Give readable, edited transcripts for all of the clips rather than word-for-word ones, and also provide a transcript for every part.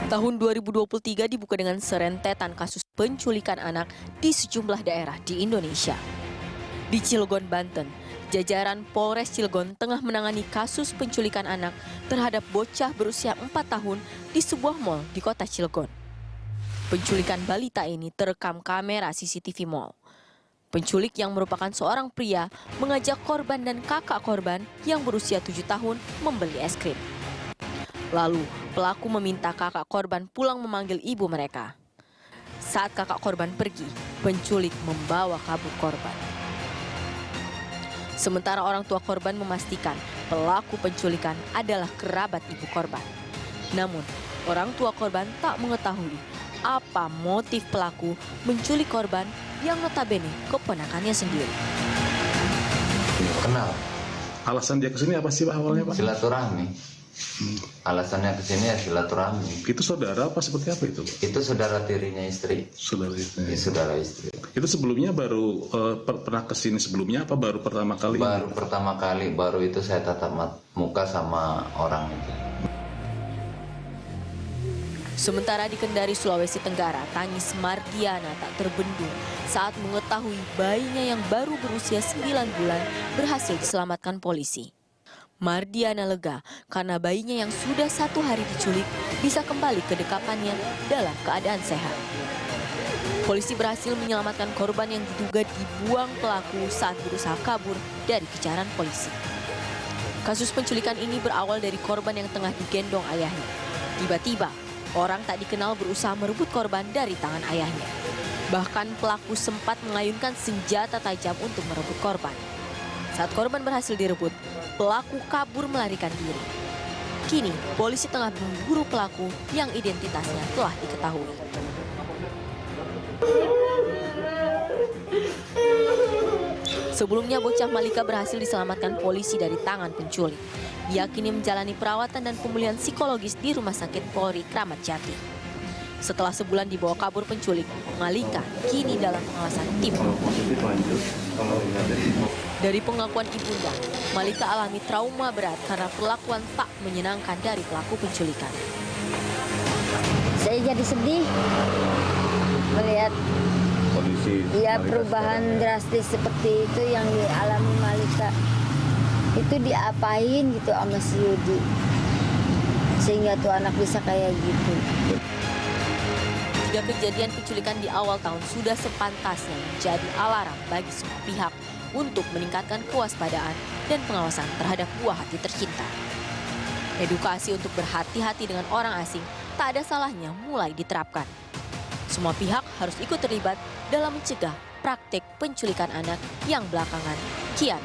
Tahun 2023 dibuka dengan serentetan kasus penculikan anak di sejumlah daerah di Indonesia. Di Cilegon, Banten, jajaran Polres Cilegon tengah menangani kasus penculikan anak terhadap bocah berusia 4 tahun di sebuah mal di kota Cilegon. Penculikan balita ini terekam kamera CCTV mal. Penculik yang merupakan seorang pria mengajak korban dan kakak korban yang berusia 7 tahun membeli es krim. Lalu, pelaku meminta kakak korban pulang memanggil ibu mereka. Saat kakak korban pergi, penculik membawa kabur korban. Sementara orang tua korban memastikan pelaku penculikan adalah kerabat ibu korban. Namun, orang tua korban tak mengetahui apa motif pelaku menculik korban yang notabene keponakannya sendiri. Kenal. Alasan dia kesini apa sih Pak awalnya Pak? Silaturahmi. Alasannya kesini ya silaturahmi. Itu saudara apa seperti apa itu Pak? Itu saudara tirinya istri. Saudara istri. Ya, saudara istri. Itu sebelumnya baru pernah kesini sebelumnya apa baru pertama kali? Baru pertama kali, baru itu saya tatap muka sama orang itu. Sementara di Kendari, Sulawesi Tenggara, tangis Mardiana tak terbendung saat mengetahui bayinya yang baru berusia 9 bulan berhasil diselamatkan polisi. Mardiana lega karena bayinya yang sudah 1 hari diculik bisa kembali ke dekapannya dalam keadaan sehat. Polisi berhasil menyelamatkan korban yang diduga dibuang pelaku saat berusaha kabur dari kejaran polisi. Kasus penculikan ini berawal dari korban yang tengah digendong ayahnya. Tiba-tiba, orang tak dikenal berusaha merebut korban dari tangan ayahnya. Bahkan pelaku sempat mengayunkan senjata tajam untuk merebut korban. Saat korban berhasil direbut, pelaku kabur melarikan diri. Kini, polisi tengah memburu pelaku yang identitasnya telah diketahui. Sebelumnya, bocah Malika berhasil diselamatkan polisi dari tangan penculik. Ia kini menjalani perawatan dan pemulihan psikologis di Rumah Sakit Polri Kramat Jati. Setelah sebulan dibawa kabur penculik, Malika kini dalam pengawasan tim. Dari pengakuan ibunda, Malika alami trauma berat karena perlakuan tak menyenangkan dari pelaku penculikan. Saya jadi sedih melihat Kondisi perubahan drastis seperti itu yang dialami Malika. Itu diapain gitu sama si Yudi, sehingga tuh anak bisa kayak gitu. 3 kejadian penculikan di awal tahun sudah sepantasnya menjadi alarm bagi semua pihak untuk meningkatkan kewaspadaan dan pengawasan terhadap buah hati tercinta. Edukasi untuk berhati-hati dengan orang asing tak ada salahnya mulai diterapkan. Semua pihak harus ikut terlibat dalam mencegah praktik penculikan anak yang belakangan kian.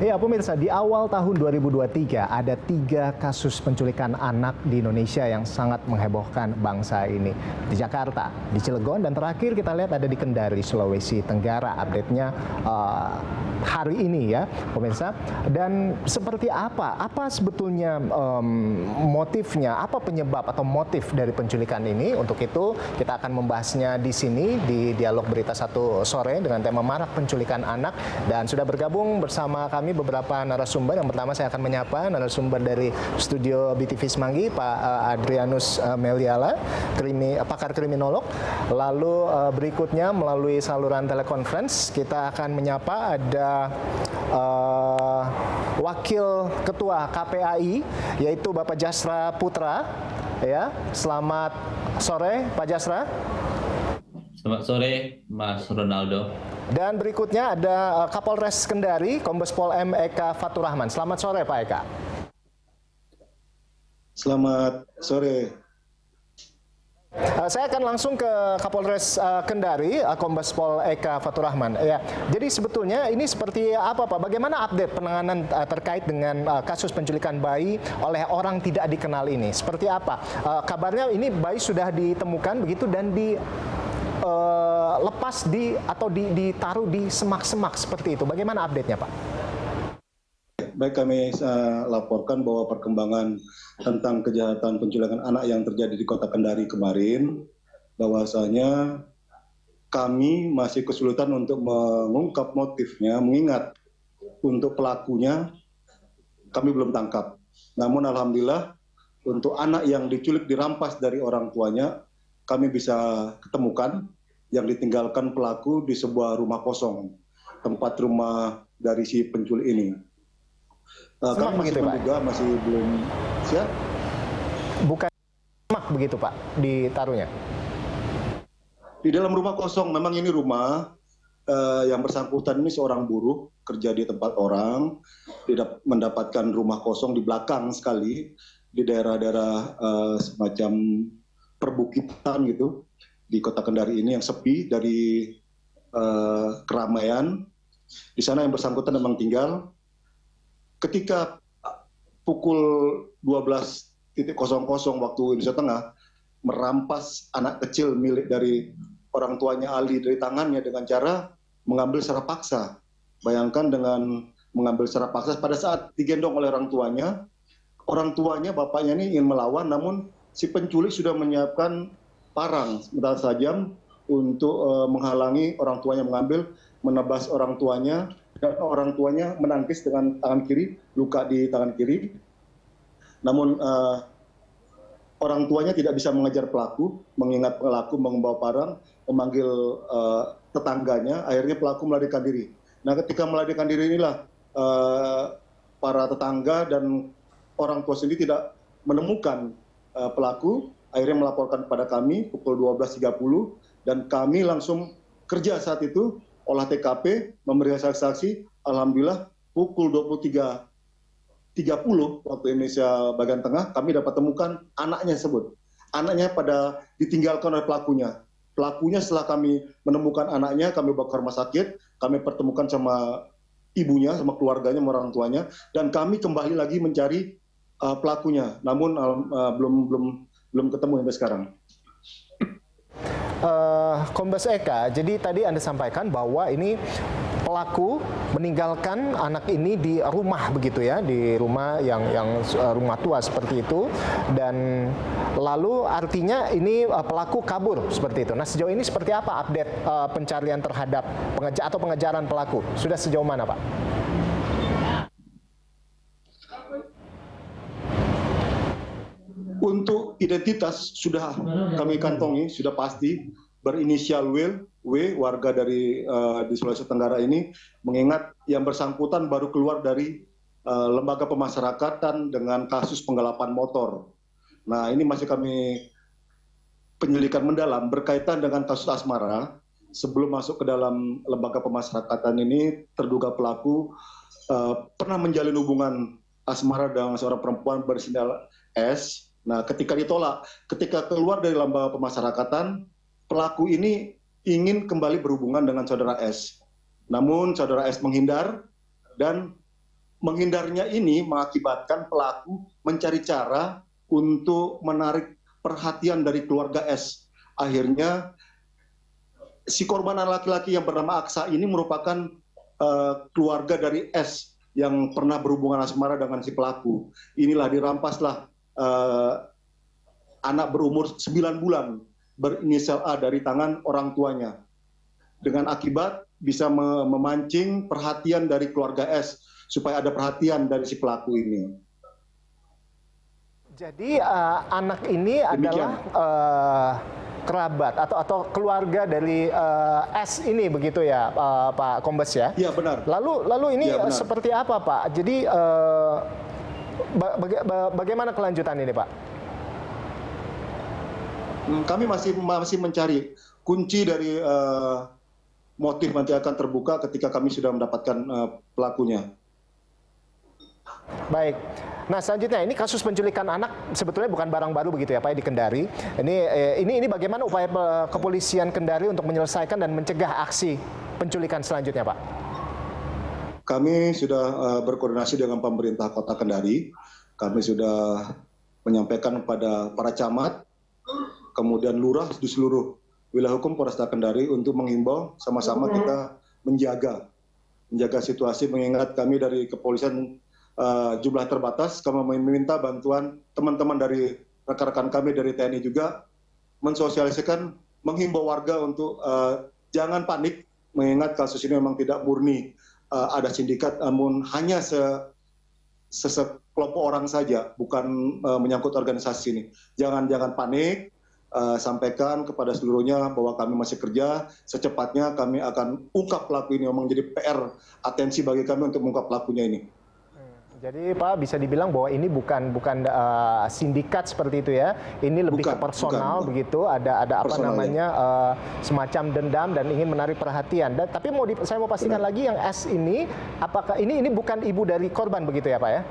Ya pemirsa, di awal tahun 2023 ada 3 kasus penculikan anak di Indonesia yang sangat menghebohkan bangsa ini. Di Jakarta, di Cilegon, dan terakhir kita lihat ada di Kendari, Sulawesi Tenggara. Update-nya hari ini ya pemirsa. Dan seperti apa sebetulnya motifnya, apa penyebab atau motif dari penculikan ini? Untuk itu kita akan membahasnya di sini di Dialog Berita 1 sore dengan tema marak penculikan anak. Dan sudah bergabung bersama kami beberapa narasumber. Yang pertama saya akan menyapa narasumber dari studio BTV Semanggi, Pak Adrianus Meliala, pakar kriminolog. Lalu berikutnya melalui saluran telekonferensi kita akan menyapa ada Wakil Ketua KPAI yaitu Bapak Jasra Putra. Ya, selamat sore Pak Jasra. Selamat sore Mas Ronaldo. Dan berikutnya ada Kapolres Kendari, Kombes Pol M. Eka Fatur Rahman. Selamat sore Pak Eka. Selamat sore. Saya akan langsung ke Kapolres Kendari, Kombes Pol Eka Fatur Rahman. Ya, jadi sebetulnya ini seperti apa Pak? Bagaimana update penanganan terkait dengan kasus penculikan bayi oleh orang tidak dikenal ini? Seperti apa? Kabarnya ini bayi sudah ditemukan begitu dan lepas atau ditaruh di semak-semak seperti itu. Bagaimana update-nya Pak? Baik, kami laporkan bahwa perkembangan tentang kejahatan penculikan anak yang terjadi di Kota Kendari kemarin, bahwasanya kami masih kesulitan untuk mengungkap motifnya, mengingat untuk pelakunya kami belum tangkap. Namun alhamdulillah untuk anak yang diculik dirampas dari orang tuanya, kami bisa ketemukan yang ditinggalkan pelaku di sebuah rumah kosong, tempat rumah dari si penculik ini. Kami masih menduga, masih belum siap. Bukan semak begitu Pak, ditaruhnya? Di dalam rumah kosong, memang ini rumah yang bersangkutan ini seorang buruh, kerja di tempat orang, mendapatkan rumah kosong di belakang sekali, di daerah-daerah semacam perbukitan gitu, di kota Kendari ini yang sepi dari keramaian. Di sana yang bersangkutan memang tinggal. Ketika pukul 12.00 waktu Indonesia Tengah, merampas anak kecil milik dari orang tuanya Ali dari tangannya dengan cara mengambil secara paksa. Bayangkan dengan mengambil secara paksa pada saat digendong oleh orang tuanya bapaknya ini ingin melawan, namun si penculik sudah menyiapkan parang senjata tajam untuk menghalangi orang tuanya mengambil, menebas orang tuanya, dan orang tuanya menangkis dengan tangan kiri, luka di tangan kiri. Namun orang tuanya tidak bisa mengejar pelaku, mengingat pelaku membawa parang, memanggil tetangganya, akhirnya pelaku melarikan diri. Nah, ketika melarikan diri inilah para tetangga dan orang tua sendiri tidak menemukan pelaku, akhirnya melaporkan kepada kami pukul 12.30 dan kami langsung kerja saat itu, olah TKP, memeriksa saksi. Alhamdulillah pukul 23.30 waktu Indonesia bagian tengah kami dapat temukan anaknya tersebut. Anaknya pada ditinggalkan oleh pelakunya. Pelakunya setelah kami menemukan anaknya, kami bawa ke rumah sakit, kami pertemukan sama ibunya, sama keluarganya, sama orang tuanya, dan kami kembali lagi mencari pelakunya. Namun belum ketemu sampai sekarang. Kombes Eka, jadi tadi Anda sampaikan bahwa ini pelaku meninggalkan anak ini di rumah begitu ya, di rumah yang rumah tua seperti itu, dan lalu artinya ini pelaku kabur seperti itu. Nah, sejauh ini seperti apa update pencarian terhadap pengejaran pelaku? Sudah sejauh mana, Pak? Untuk identitas sudah kami kantongi, sudah pasti berinisial W, warga di Sulawesi Tenggara ini, mengingat yang bersangkutan baru keluar dari lembaga pemasyarakatan dengan kasus penggelapan motor. Nah, ini masih kami penyelidikan mendalam berkaitan dengan kasus asmara. Sebelum masuk ke dalam lembaga pemasyarakatan ini, terduga pelaku pernah menjalin hubungan asmara dengan seorang perempuan berinisial S. Nah, ketika ditolak, ketika keluar dari lembaga pemasyarakatan, pelaku ini ingin kembali berhubungan dengan saudara S. Namun saudara S menghindar, dan menghindarnya ini mengakibatkan pelaku mencari cara untuk menarik perhatian dari keluarga S. Akhirnya si korban laki-laki yang bernama Aksa ini merupakan keluarga dari S yang pernah berhubungan asmara dengan si pelaku. Inilah dirampaslah anak berumur 9 bulan berinisial A dari tangan orang tuanya, dengan akibat bisa memancing perhatian dari keluarga S supaya ada perhatian dari si pelaku ini. Jadi anak ini adalah kerabat atau keluarga dari S ini begitu ya, Pak Kombes ya? Iya, benar. Lalu ini ya, seperti apa, Pak? Jadi bagaimana kelanjutan ini, Pak? Kami masih mencari kunci dari motif, nanti akan terbuka ketika kami sudah mendapatkan pelakunya. Baik. Nah, selanjutnya ini kasus penculikan anak sebetulnya bukan barang baru begitu ya, Pak, di Kendari. Ini bagaimana upaya kepolisian Kendari untuk menyelesaikan dan mencegah aksi penculikan selanjutnya, Pak? Kami sudah berkoordinasi dengan pemerintah Kota Kendari. Kami sudah menyampaikan kepada para camat, kemudian lurah di seluruh wilayah hukum Polresta Kendari untuk menghimbau sama-sama kita menjaga situasi, mengingat kami dari kepolisian jumlah terbatas. Kami meminta bantuan teman-teman dari rekan-rekan kami dari TNI juga mensosialisasikan, menghimbau warga untuk jangan panik, mengingat kasus ini memang tidak murni ada sindikat, namun hanya sekelompok orang saja, bukan menyangkut organisasi ini. Jangan panik, sampaikan kepada seluruhnya bahwa kami masih kerja, secepatnya kami akan ungkap pelaku ini. Memang jadi PR atensi bagi kami untuk mengungkap pelakunya ini. Jadi Pak, bisa dibilang bahwa ini bukan sindikat seperti itu ya. Ini lebih ke personal bukan. Begitu. Ada apa personal, namanya semacam dendam dan ingin menarik perhatian. Tapi saya mau pastikan lagi yang S ini, apakah ini bukan ibu dari korban begitu ya Pak ya?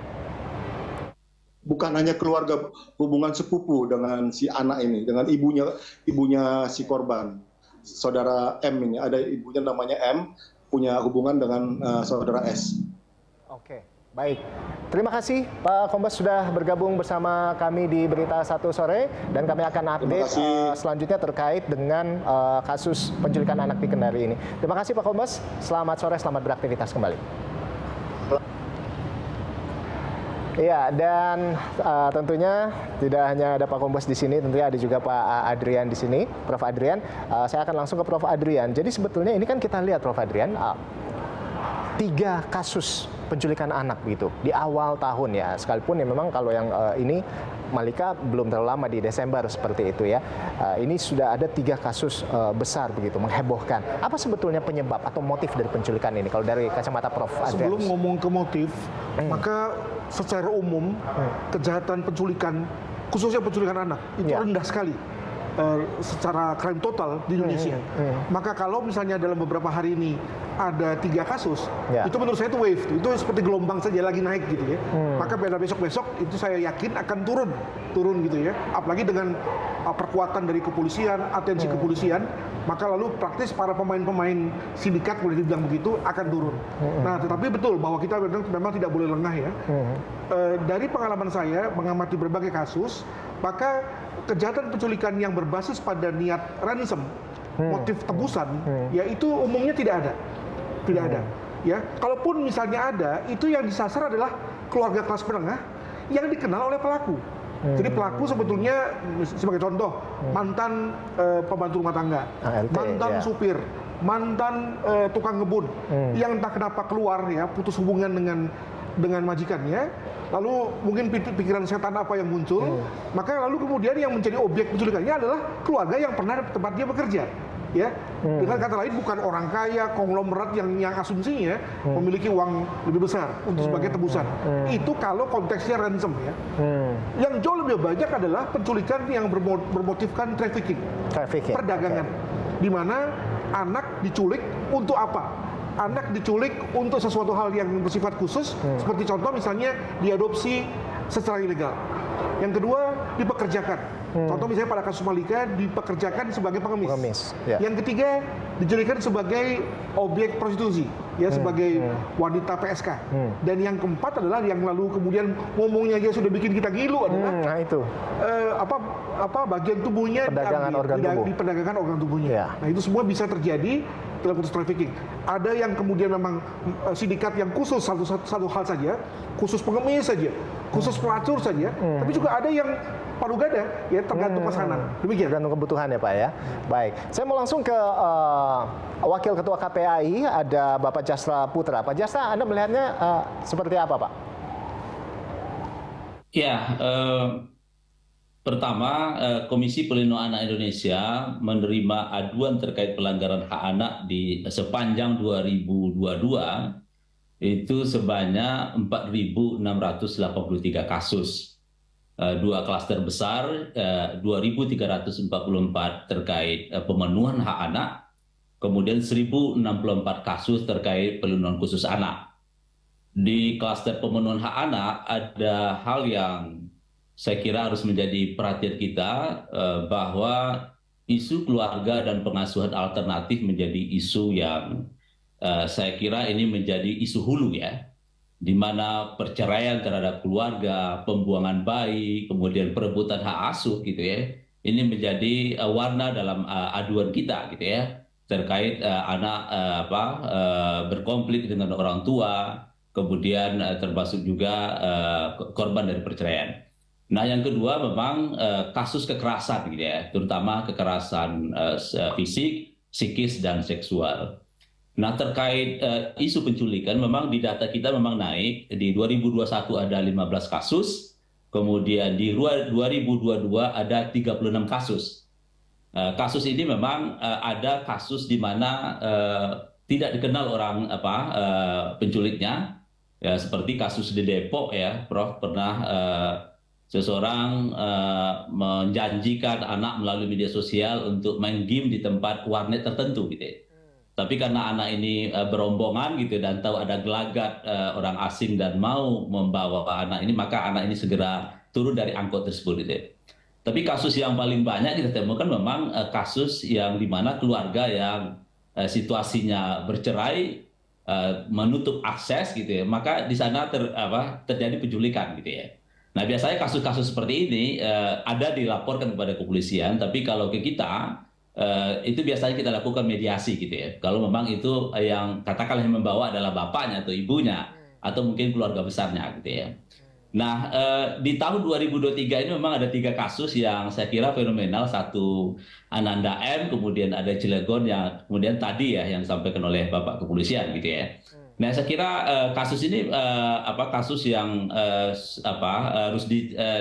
Bukan hanya keluarga, hubungan sepupu dengan si anak ini, dengan ibunya si korban, saudara M ini. Ada ibunya namanya M, punya hubungan dengan saudara S. Oke. Baik, terima kasih Pak Kombes sudah bergabung bersama kami di Berita Satu Sore, dan kami akan update selanjutnya terkait dengan kasus penculikan anak di Kendari ini. Terima kasih Pak Kombes, selamat sore, selamat beraktivitas kembali. Iya, dan tentunya tidak hanya ada Pak Kombes di sini, tentunya ada juga Pak Adrian di sini, Prof. Adrian. Saya akan langsung ke Prof. Adrian. Jadi sebetulnya ini kan kita lihat Prof. Adrian, 3 kasus penculikan anak begitu di awal tahun ya, sekalipun ya memang kalau yang ini Malika belum terlalu lama di Desember seperti itu ya. Ini sudah ada 3 kasus besar begitu, menghebohkan. Apa sebetulnya penyebab atau motif dari penculikan ini kalau dari kacamata Prof. Adrian? Sebelum ngomong ke motif, maka secara umum kejahatan penculikan, khususnya penculikan anak, itu rendah sekali secara crime total di Indonesia. Maka kalau misalnya dalam beberapa hari ini ada 3 kasus, itu menurut saya itu wave, itu seperti gelombang saja lagi naik gitu ya. Maka pada besok-besok itu saya yakin akan turun gitu ya. Apalagi dengan perkuatan dari kepolisian, atensi kepolisian, maka lalu praktis para pemain-pemain sindikat boleh dibilang begitu akan turun. Nah, tetapi betul bahwa kita memang tidak boleh lengah ya. Dari pengalaman saya mengamati berbagai kasus, maka kejahatan penculikan yang berbasis pada niat ransom, motif tebusan, ya itu umumnya tidak ada. Ya, kalaupun misalnya ada, itu yang disasar adalah keluarga kelas menengah yang dikenal oleh pelaku. Jadi pelaku sebetulnya sebagai contoh mantan pembantu rumah tangga, mantan supir, mantan tukang ngebun, yang entah kenapa keluar ya, putus hubungan dengan majikannya, lalu mungkin pikiran setan apa yang muncul, maka lalu kemudian yang menjadi objek penculikannya adalah keluarga yang pernah tempat dia bekerja. Ya, dengan kata lain bukan orang kaya konglomerat yang asumsinya memiliki uang lebih besar untuk sebagai tebusan. Itu kalau konteksnya ransom ya. Yang jauh lebih banyak adalah penculikan yang bermotifkan trafficking. Perdagangan. Di mana anak diculik untuk apa? Anak diculik untuk sesuatu hal yang bersifat khusus, seperti contoh misalnya diadopsi secara ilegal. Yang kedua, dipekerjakan. Contoh misalnya pada kasus Malika, dipekerjakan sebagai pengemis. Yang ketiga, dijadikan sebagai objek prostitusi, ya sebagai wanita PSK. Dan yang keempat adalah yang lalu kemudian ngomongnya aja sudah bikin kita gilu adalah bagian tubuhnya diperdagangkan organ tubuhnya. Nah itu semua bisa terjadi dalam konteks trafficking. Ada yang kemudian memang sindikat yang khusus satu hal saja, khusus pengemis saja, khusus pelacur saja, tapi juga ada yang paruh gada, ya tergantung pesanan. Demikian. Tergantung kebutuhan ya Pak ya. Baik, saya mau langsung ke Wakil Ketua KPAI, ada Bapak Jasra Putra. Pak Jasra, Anda melihatnya seperti apa Pak? Ya, pertama Komisi Pelindungan Anak Indonesia menerima aduan terkait pelanggaran hak anak di sepanjang 2022 itu sebanyak 4.683 kasus. 2 klaster besar, 2.344 terkait pemenuhan hak anak, kemudian 1.064 kasus terkait pelindungan khusus anak. Di klaster pemenuhan hak anak ada hal yang saya kira harus menjadi perhatian kita, bahwa isu keluarga dan pengasuhan alternatif menjadi isu yang saya kira ini menjadi isu hulu ya, di mana perceraian terhadap keluarga, pembuangan bayi, kemudian perebutan hak asuh gitu ya, ini menjadi warna dalam aduan kita gitu ya, terkait anak berkonflik dengan orang tua, kemudian termasuk juga korban dari perceraian. Nah yang kedua memang kasus kekerasan gitu ya, terutama kekerasan fisik psikis dan seksual. Nah, terkait isu penculikan, memang di data kita memang naik. Di 2021 ada 15 kasus, kemudian di 2022 ada 36 kasus. Kasus ini memang ada kasus di mana tidak dikenal orang penculiknya, ya, seperti kasus di Depok ya, Prof, pernah seseorang menjanjikan anak melalui media sosial untuk main game di tempat warnet tertentu gitu ya. Tapi karena anak ini berombongan gitu dan tahu ada gelagat orang asing dan mau membawa anak ini, maka anak ini segera turun dari angkot tersebut gitu ya. Tapi kasus yang paling banyak kita temukan memang kasus yang di mana keluarga yang situasinya bercerai, menutup akses gitu ya, maka di sana terjadi penculikan gitu ya. Nah, biasanya kasus-kasus seperti ini ada dilaporkan kepada kepolisian, tapi kalau ke kita itu biasanya kita lakukan mediasi gitu ya. Kalau memang itu yang katakanlah yang membawa adalah bapaknya atau ibunya atau mungkin keluarga besarnya gitu ya. Nah, di tahun 2023 ini memang ada 3 kasus yang saya kira fenomenal. Satu Ananda M, kemudian ada Cilegon yang kemudian tadi ya yang disampaikan oleh Bapak Kepolisian gitu ya. Nah, saya kira kasus ini kasus yang harus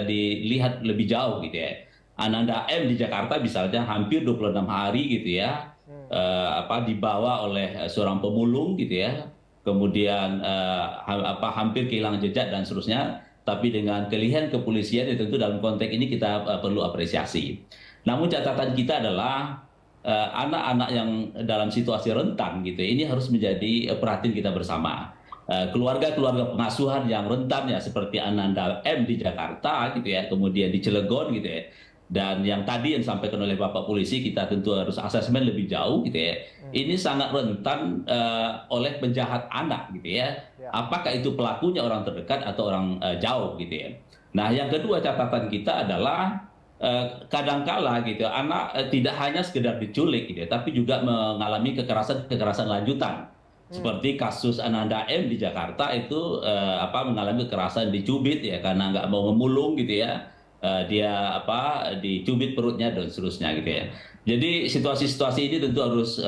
dilihat lebih jauh gitu ya. Ananda M di Jakarta misalnya hampir 26 hari gitu ya, dibawa oleh seorang pemulung gitu ya, kemudian hampir kehilangan jejak dan seterusnya. Tapi dengan kelihan kepolisian ya tentu dalam konteks ini kita perlu apresiasi. Namun catatan kita adalah anak-anak yang dalam situasi rentan gitu, ini harus menjadi perhatian kita bersama. Keluarga-keluarga pengasuhan yang rentan ya seperti Ananda M di Jakarta gitu ya, kemudian di Cilegon gitu ya. Dan yang tadi yang disampaikan oleh Bapak Polisi, kita tentu harus asesmen lebih jauh gitu ya. Ini sangat rentan oleh penjahat anak gitu ya. Apakah itu pelakunya orang terdekat atau orang jauh gitu ya. Nah, yang kedua catatan kita adalah kadangkala gitu anak tidak hanya sekedar diculik gitu ya, tapi juga mengalami kekerasan lanjutan. Seperti kasus Ananda M di Jakarta itu mengalami kekerasan dicubit ya karena nggak mau ngemulung gitu ya. Dia dicubit perutnya dan seterusnya gitu ya. Jadi situasi-situasi ini tentu harus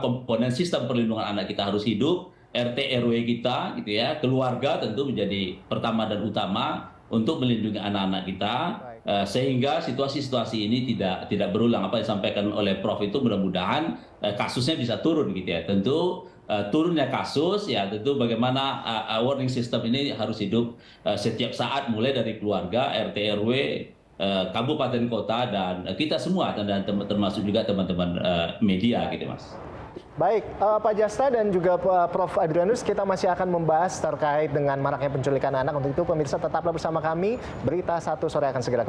komponen sistem perlindungan anak kita harus hidup, RT RW kita gitu ya, keluarga tentu menjadi pertama dan utama untuk melindungi anak-anak kita sehingga situasi-situasi ini tidak berulang. Apa yang disampaikan oleh Prof itu mudah-mudahan kasusnya bisa turun gitu ya. Tentu turunnya kasus ya tentu bagaimana warning system ini harus hidup setiap saat mulai dari keluarga, RT RW, kabupaten kota dan kita semua dan termasuk juga teman-teman media gitu Mas. Baik, Pak Jasta dan juga Prof. Adrianus, kita masih akan membahas terkait dengan maraknya penculikan anak. Untuk itu pemirsa tetaplah bersama kami, Berita 1 Sore akan segera